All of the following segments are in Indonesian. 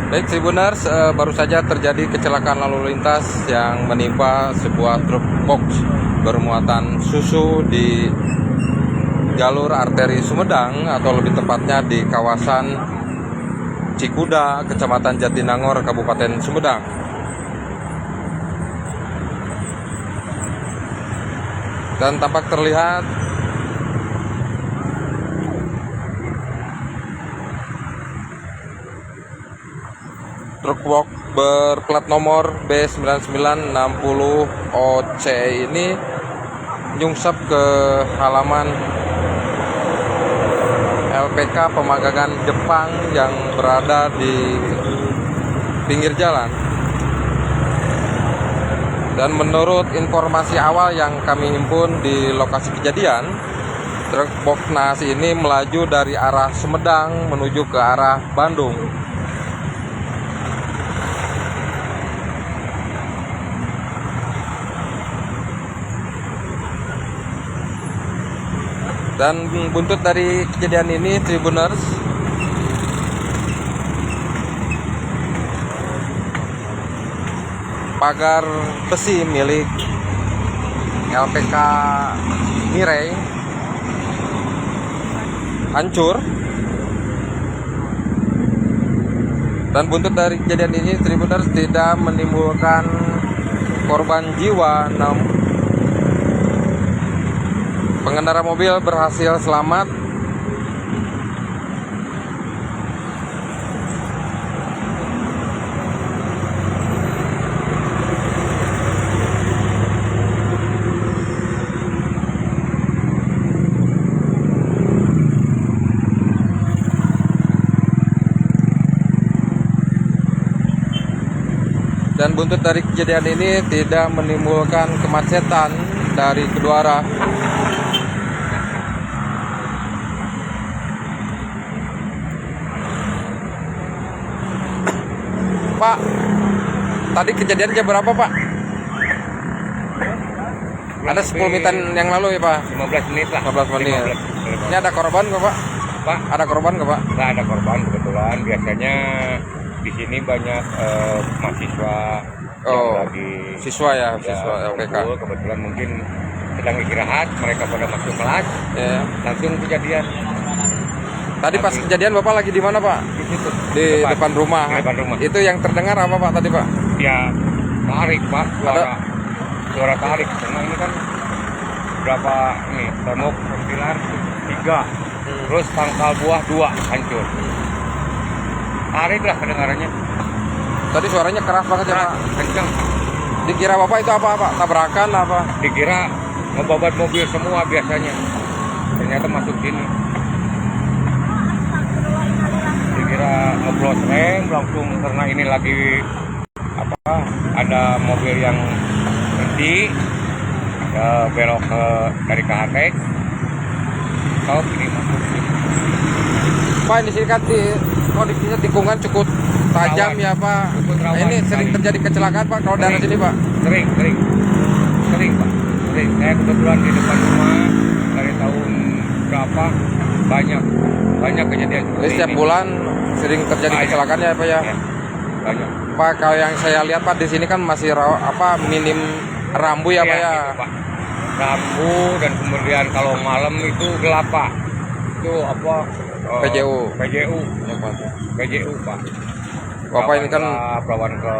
Baik Tribuners, baru saja terjadi kecelakaan lalu lintas yang menimpa sebuah truk box bermuatan susu di jalur arteri Sumedang, atau lebih tepatnya di kawasan Cikuda, Kecamatan Jatinangor, Kabupaten Sumedang. Dan tampak terlihat truk box berplat nomor B9960OC ini nyungsep ke halaman LPK Pemagangan Jepang yang berada di pinggir jalan. Dan menurut informasi awal yang kami himpun di lokasi kejadian, truk box naas ini melaju dari arah Sumedang menuju ke arah Bandung. Dan buntut dari kejadian ini, Tribuners, pagar besi milik LPK Mirei hancur. Dan buntut dari kejadian ini, Tribuners, tidak menimbulkan korban jiwa, namun pengendara mobil berhasil selamat. Dan buntut dari kejadian ini tidak menimbulkan kemacetan dari kedua arah. Pak, tadi kejadian jam berapa, Pak? Ada 10 menitan yang lalu ya, Pak? 15 menit lah. 15 menit. Ini ada korban nggak, Pak? Pak, Ada korban nggak, Pak? nggak ada korban kebetulan. Biasanya di sini banyak mahasiswa yang lagi Siswa ya, siswa LPK. kumpul. Kebetulan mungkin sedang istirahat, mereka pada masuk kelas, Ya. langsung kejadian. Tadi pas kejadian Bapak lagi di mana, Pak? Di situ. Di depan rumah. Di depan rumah. Itu yang terdengar apa, Pak, tadi, Pak? Ya, tarik, Pak. Suara tarik. Karena ini kan berapa nih, tembok pilar 3. Terus pangkal buah 2 hancur. Tarik lah kedengarannya. Tadi suaranya keras banget ya, Pak. Kenceng. Dikira Bapak itu apa, Pak? Tabrakan apa? Dikira ngebabat mobil semua biasanya. Ternyata masuk sini. Dikira ngeblot rem langsung karena ini lagi ada mobil yang berhenti belok dari KHT. Tahu ini masuk. Pak, di sini kan kondisinya tikungan cukup tajam ya, Pak. Cukup rawan Ini sering sekali. terjadi kecelakaan, Pak, kalau daerah sini, Pak. Sering, Pak. Sering. Saya kebetulan di depan rumah dari tahun berapa banyak kejadian Jadi seperti setiap ini. bulan sering terjadi Banyak. kecelakaan ya, Pak ya. Ya, banyak. Pak, kalau yang saya lihat, Pak, di sini kan masih minim rambu ya, Pak ya. Gitu, Pak. Rambu, dan kemudian kalau malam itu gelap, Pak. Itu apa? PJU. Ya, Pak. PJU, Pak. Bapak ini kan Perawan ke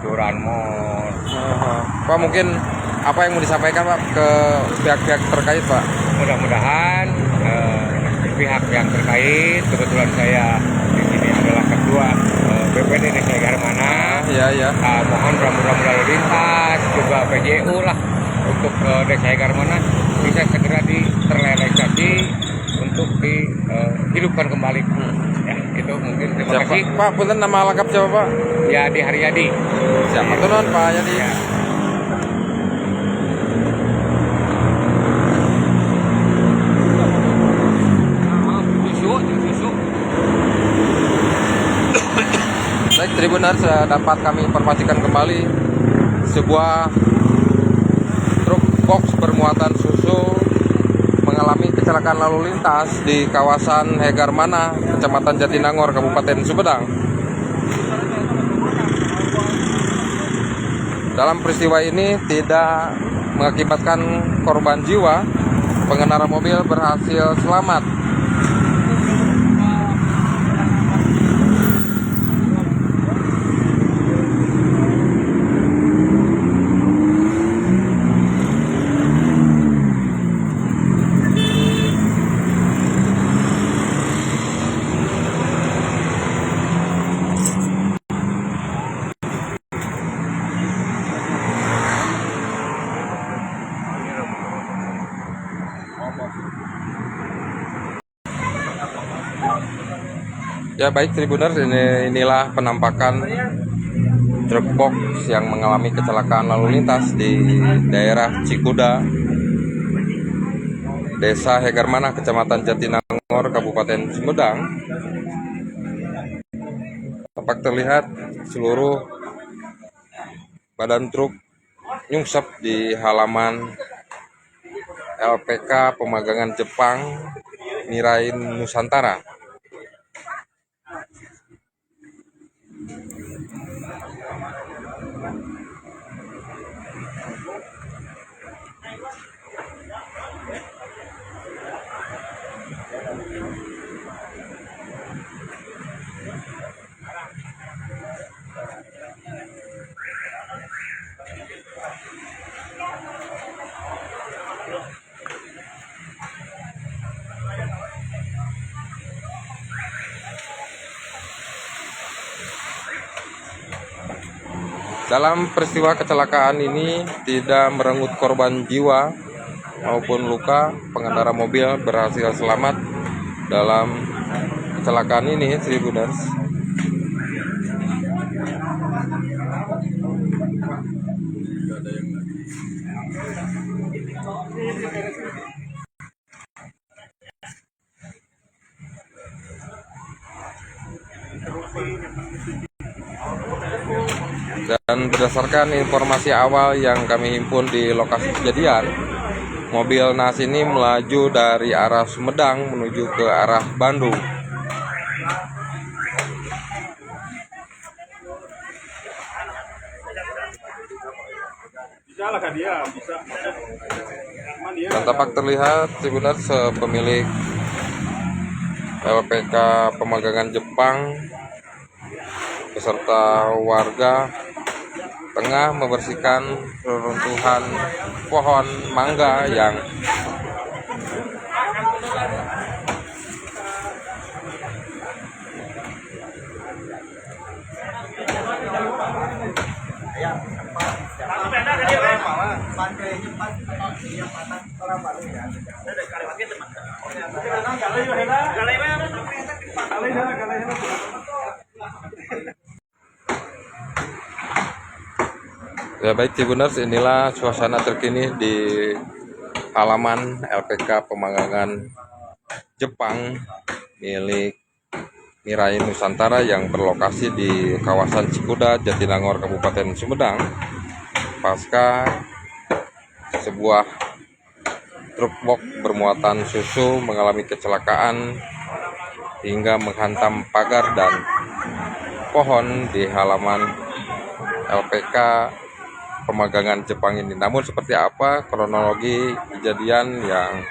Curanmor. Pak, mungkin apa yang mau disampaikan, Pak, ke pihak-pihak terkait, Pak? Mudah-mudahan pihak yang terkait, kebetulan saya di sini adalah ketua BPD Desa Garmana. Ya. Mohon rambu-rambu lalu lintas juga PJU lah untuk Desa Garmana bisa segera terrealisasi untuk dihidupkan kembali. Ya, itu mungkin. Terima Siapa? kasih. Pak, punten nama lengkap siapa, Pak? Ya, di Haryadi. Siapa tuh, non, Pak Yadi? Ya. Baik, Tribuners, dapat kami informasikan kembali sebuah truk box bermuatan susu mengalami kecelakaan lalu lintas di kawasan Hegarmana, Kecamatan Jatinangor, Kabupaten Sumedang. Dalam peristiwa ini tidak mengakibatkan korban jiwa, pengendara mobil berhasil selamat. Ya baik Tribuners, inilah penampakan truk box yang mengalami kecelakaan lalu lintas di daerah Cikuda, Desa Hegarmana, Kecamatan Jatinangor, Kabupaten Sumedang. Tampak terlihat seluruh badan truk nyungsep di halaman LPK Pemagangan Jepang Mirain Nusantara. Dalam peristiwa kecelakaan ini tidak merenggut korban jiwa maupun luka. Pengendara mobil berhasil selamat dalam kecelakaan ini, Tribuners. Dan berdasarkan informasi awal yang kami himpun di lokasi kejadian, mobil NAS ini melaju dari arah Sumedang menuju ke arah Bandung. Dan tampak terlihat Tribuners pemilik LPK Pemagangan Jepang beserta warga tengah membersihkan reruntuhan pohon mangga yang Ya baik Tribuners, inilah suasana terkini di halaman LPK Pemagangan Jepang milik Mirain Nusantara yang berlokasi di kawasan Cikuda, Jatinangor, Kabupaten Sumedang. Pasca sebuah truk box bermuatan susu mengalami kecelakaan hingga menghantam pagar dan pohon di halaman LPK Pemagangan Jepang ini. Namun seperti apa kronologi kejadian yang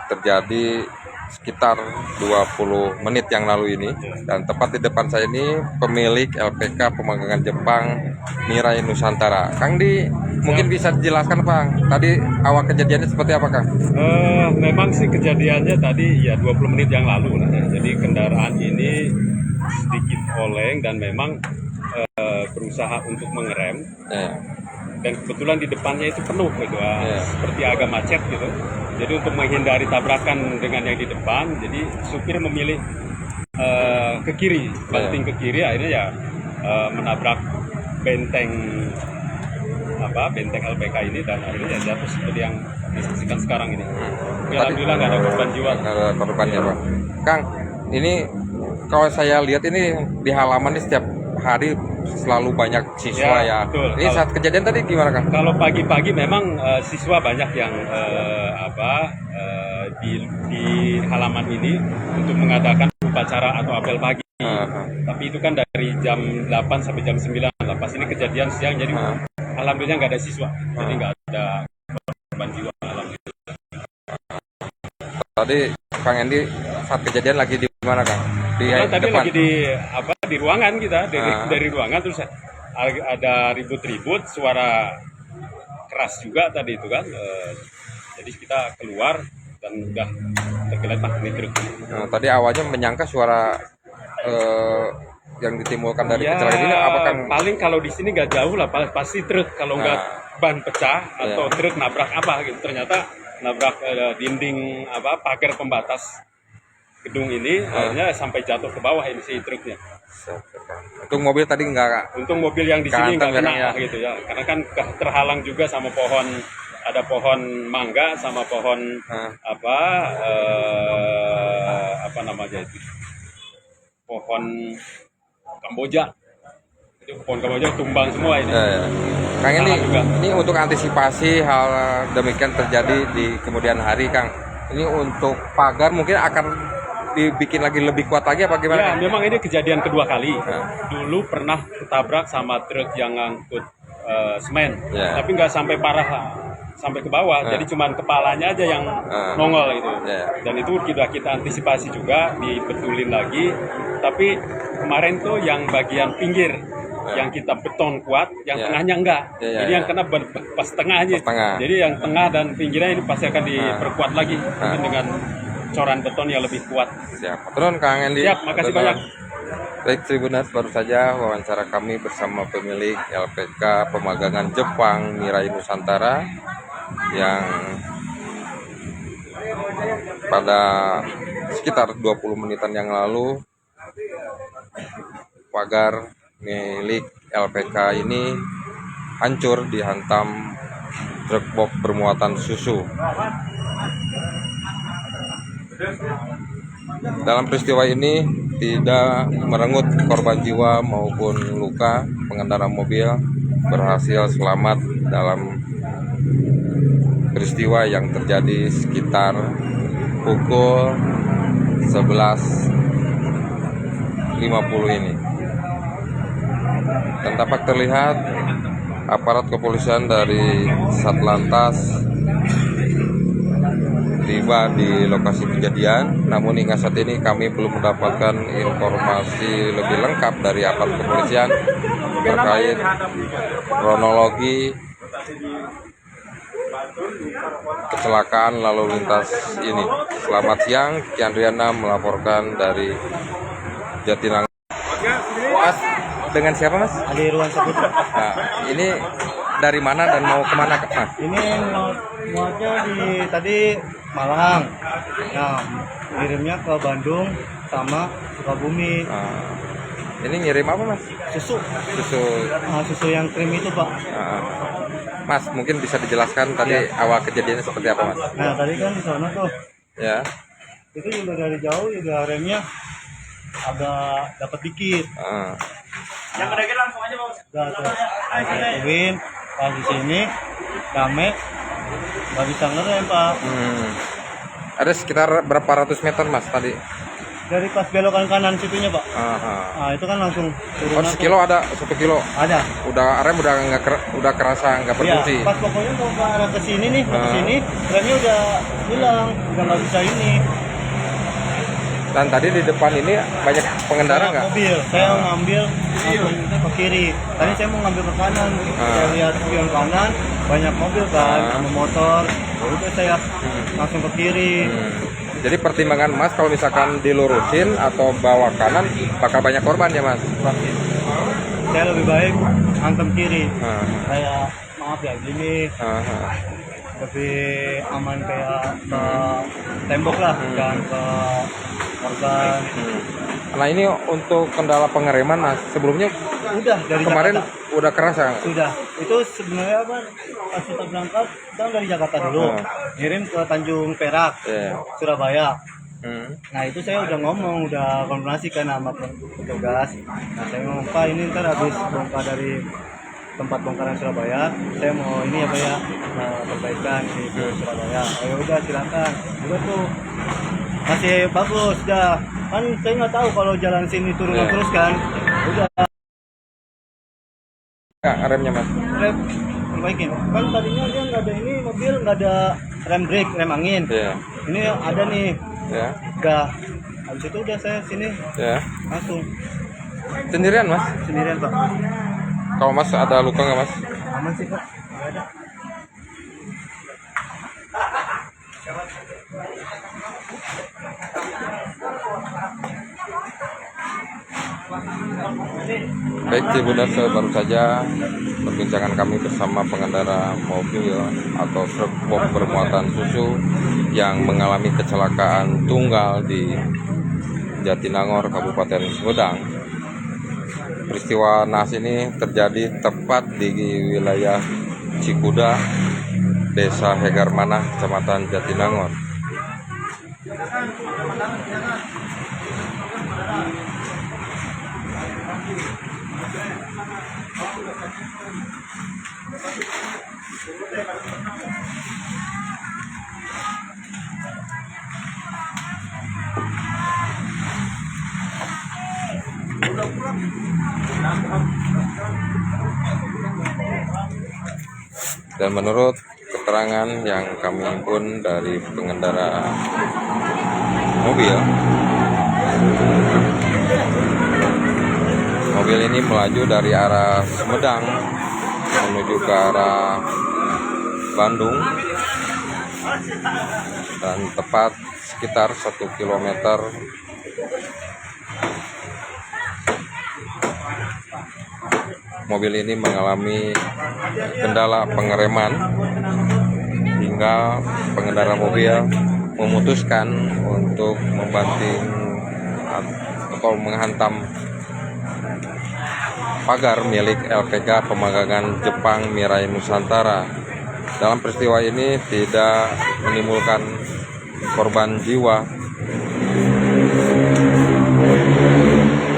terjadi sekitar 20 menit yang lalu ini, dan tepat di depan saya ini pemilik LPK Pemagangan Jepang Mirain Nusantara. Kang Di, mungkin bisa dijelaskan Bang, tadi awal kejadiannya seperti apa Kang? Memang sih kejadiannya tadi ya 20 menit yang lalu lah ya. Jadi kendaraan ini sedikit oleng dan memang berusaha untuk mengerem, dan kebetulan di depannya itu penuh gitu, seperti agak macet gitu. Jadi untuk menghindari tabrakan dengan yang di depan, jadi supir memilih ke kiri, banting ke kiri, akhirnya ya menabrak benteng LPK ini, dan akhirnya ya jatuh seperti yang disaksikan sekarang ini. Alhamdulillah nggak ada korban jiwa. Nggak ada korbannya Pak. Kang, ini kalau saya lihat ini di halaman ini setiap hari selalu banyak siswa ya. Betul. Ini saat kejadian tadi gimana Kang? Kalau pagi-pagi memang siswa banyak yang di halaman ini untuk mengadakan upacara atau apel pagi. Tapi itu kan dari jam 8 sampai jam 9 lah. Pas ini kejadian siang, jadi alhamdulillah nggak ada siswa, jadi nggak ada korban jiwa. Alhamdulillah. Tadi Kang Endi saat kejadian lagi di mana, Kang? Di Tadi depan. lagi di ruangan kita, dari ruangan terus ada ribut-ribut, suara keras juga tadi itu kan. Jadi kita keluar dan udah tergeletak di truk. Nah, tadi awalnya menyangka suara yang ditimbulkan dari kecelakaan ini apa, Kang? Paling kalau di sini nggak jauh lah, pasti truk, kalau nggak ban pecah atau truk nabrak apa gitu. Ternyata nabrak dinding pagar pembatas gedung ini, akhirnya sampai jatuh ke bawah ini si truknya. Untuk mobil tadi nggak? Untung mobil yang di sini nggak kena ya. gitu ya, karena kan terhalang juga sama pohon, ada pohon mangga sama pohon apa namanya itu, pohon Kamboja. Itu pohon Kamboja tumbang semua ini. Kang, ini untuk antisipasi hal demikian terjadi di kemudian hari, Kang. Ini untuk pagar mungkin akan dibikin lagi lebih kuat lagi apa gimana? Ya, memang ini kejadian kedua kali. Dulu pernah ketabrak sama truk yang ngangkut semen, tapi nggak sampai parah, sampai ke bawah. Jadi cuman kepalanya aja yang nongol gitu. Dan itu sudah kita antisipasi juga, dibetulin lagi. Tapi kemarin tuh yang bagian pinggir yang kita beton kuat, yang tengahnya enggak. Jadi yang kena pas tengahnya. Jadi yang tengah dan pinggirnya ini pasti akan diperkuat lagi dengan coran beton yang lebih kuat. Siap. Turun, Kang Endi. Siap, makasih banyak. Baik Tribuners, baru saja wawancara kami bersama pemilik LPK Pemagangan Jepang Mirai Nusantara yang pada sekitar 20 menitan yang lalu pagar milik LPK ini hancur dihantam truk box bermuatan susu. Dalam peristiwa ini tidak merenggut korban jiwa maupun luka. Pengendara mobil berhasil selamat dalam peristiwa yang terjadi sekitar pukul 11.50 ini. Dan tampak terlihat aparat kepolisian dari Satlantas tiba di lokasi kejadian, namun hingga saat ini kami belum mendapatkan informasi lebih lengkap dari aparat kepolisian terkait kronologi kecelakaan lalu lintas ini. Selamat siang, Kian Riana melaporkan dari Jatinangor. Mas, dengan siapa, Mas? Adi Irwan Saputra. Nah, ini dari mana dan mau kemana, Mas? Ini muatnya tadi Malang. Nah, kirimnya ke Bandung sama Sukabumi. Ini ngirim apa, Mas? Susu. Susu yang krim itu, Pak. Mas, mungkin bisa dijelaskan tadi awal kejadiannya seperti apa, Mas? Nah, tadi kan di sana tuh. Ya. Itu juga dari jauh juga remnya agak dapat dikit. Yang kedai langsung aja, Bos. Win pas di sini rame nggak bisa ngerem, Pak. Ada sekitar berapa ratus meter, Mas, tadi? Dari pas belokan kanan situnya, Pak. Nah, itu kan langsung turun. Sekilo ada, 1 kilo. Ada. Udah rem udah kerasa nggak berfungsi. Pas pokoknya mau ke arah ke sini nih, ke sini remnya udah hilang, udah nggak bisa ini. Dan tadi di depan ini banyak pengendara nggak? Mobil, saya ngambil ke kiri. Tadi saya mau ngambil ke kanan. Saya lihat spion kanan, banyak mobil kan, sama motor. Udah saya langsung ke kiri. Jadi pertimbangan Mas kalau misalkan dilurusin atau bawa kanan bakal banyak korban ya, Mas? Pasti. Saya lebih baik hantam kiri. Kayak maaf ya gini. Lebih aman kayak ke tembok lah, jangan ke korban. Nah, ini untuk kendala pengereman, Mas. Sebelumnya Udah dari kemarin Jakarta. udah kerasa. Sudah. Itu sebenarnya apa? Pas kita berangkat, kita dari Jakarta dulu, ngirim ke Tanjung Perak, Surabaya. Nah itu saya udah ngomong, udah konfirmasi kan sama petugas. Nah saya ngomong, Pak ini ntar habis bongkar dari tempat bongkaran Surabaya, saya mau ini apa ya, perbaikan di Surabaya. Ayo udah silakan. Udah tuh masih bagus dah. Kan saya nggak tahu kalau jalan sini turun terus kan. Udah. remnya mas? Rem perbaikin. Kan tadinya dia nggak ada ini mobil nggak ada rem brake, rem angin. Iya. Ini ada nih. Ya. Udah. Habis itu udah saya sini Ya. langsung Sendirian mas? sendirian Pak. Kalau mas ada luka nggak mas? Aman sih Pak. Nggak ada. Baik, Cibuners, baru saja perbincangan kami bersama pengendara mobil atau truk box bermuatan susu yang mengalami kecelakaan tunggal di Jatinangor, Kabupaten Sumedang. Peristiwa naas ini terjadi tepat di wilayah Cikuda, Desa Hegarmanah, Kecamatan Jatinangor. Dan menurut keterangan yang kami himpun dari pengendara mobil ini melaju dari arah Sumedang menuju ke arah Bandung, dan tepat sekitar 1 kilometer mobil ini mengalami kendala pengereman hingga pengendara mobil memutuskan untuk membanting atau menghantam pagar milik LPG Pemagangan Jepang Mirai Nusantara. Dalam peristiwa ini tidak menimbulkan korban jiwa,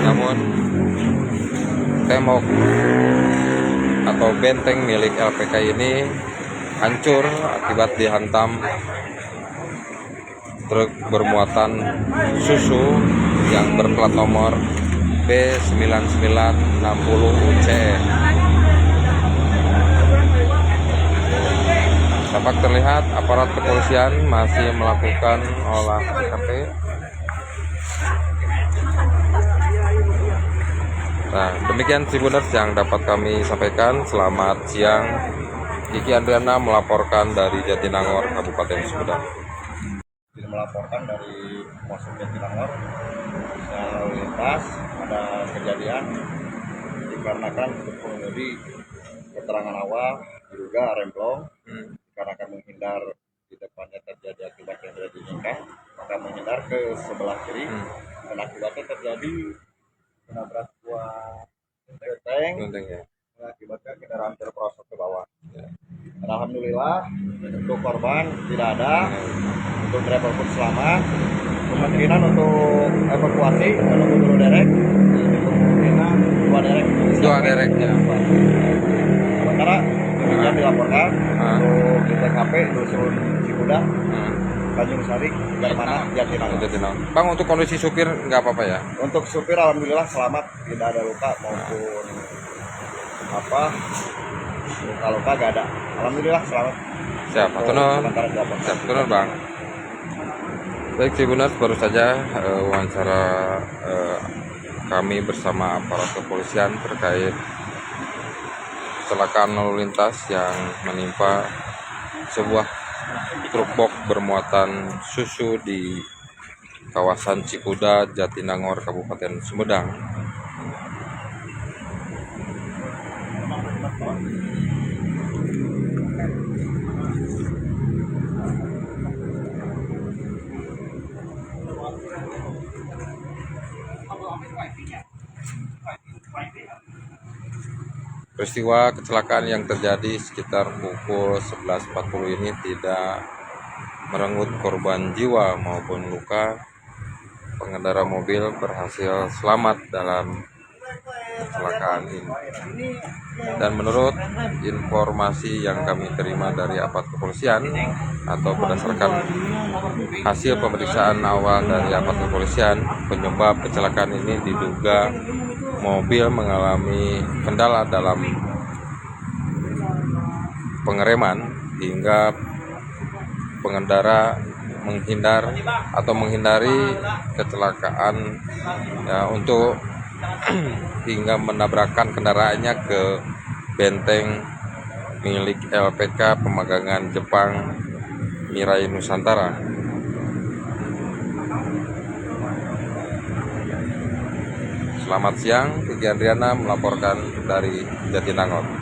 namun tembok atau benteng milik LPG ini hancur akibat dihantam truk bermuatan susu yang berplat nomor B9960UC. Dapat terlihat aparat kepolisian masih melakukan olah TKP. Nah, demikian Tribuners yang dapat kami sampaikan. Selamat siang. Kiki Andriana melaporkan dari Jatinangor, Kabupaten Sumedang. Melaporkan dari Polsek Jatinangor, lalu lintas ada kejadian dikarenakan untuk pengemudi keterangan awal diduga remblong dikarenakan menghindar di depannya terjadi akibat yang tidak diinginkan, maka menghindar ke sebelah kiri dan akibatnya terjadi menabrak buah benteng mengakibatkan kendaraan terperosok ke bawah. Dan alhamdulillah untuk korban tidak ada, untuk driver pun selamat. Kemungkinan untuk evakuasi menunggu dulu derek, kemungkinan dua derek ya. Sementara demikian dilaporkan untuk di TKP Dusun Cikuda, Tanjung Sari, Hegarmanah, Jatinangor. Bang, untuk kondisi supir nggak apa-apa ya? Untuk supir alhamdulillah selamat, tidak ada luka maupun luka-luka gak ada. Alhamdulillah selamat. Siap, siap, turun Bang. Baik, Tribuners, baru saja wawancara kami bersama aparat kepolisian terkait kecelakaan lalu lintas yang menimpa sebuah truk box bermuatan susu di kawasan Cikuda, Jatinangor, Kabupaten Sumedang. Peristiwa kecelakaan yang terjadi sekitar pukul 11.40 ini tidak merenggut korban jiwa maupun luka. Pengendara mobil berhasil selamat dalam kecelakaan ini. Dan menurut informasi yang kami terima dari aparat kepolisian atau berdasarkan hasil pemeriksaan awal dari aparat kepolisian, penyebab kecelakaan ini diduga mobil mengalami kendala dalam pengereman hingga pengendara menghindari kecelakaan ya, untuk hingga menabrakkan kendaraannya ke benteng milik LPK Pemagangan Jepang Mirai Nusantara. Selamat siang, Kiki Andriana melaporkan dari Jatinangor.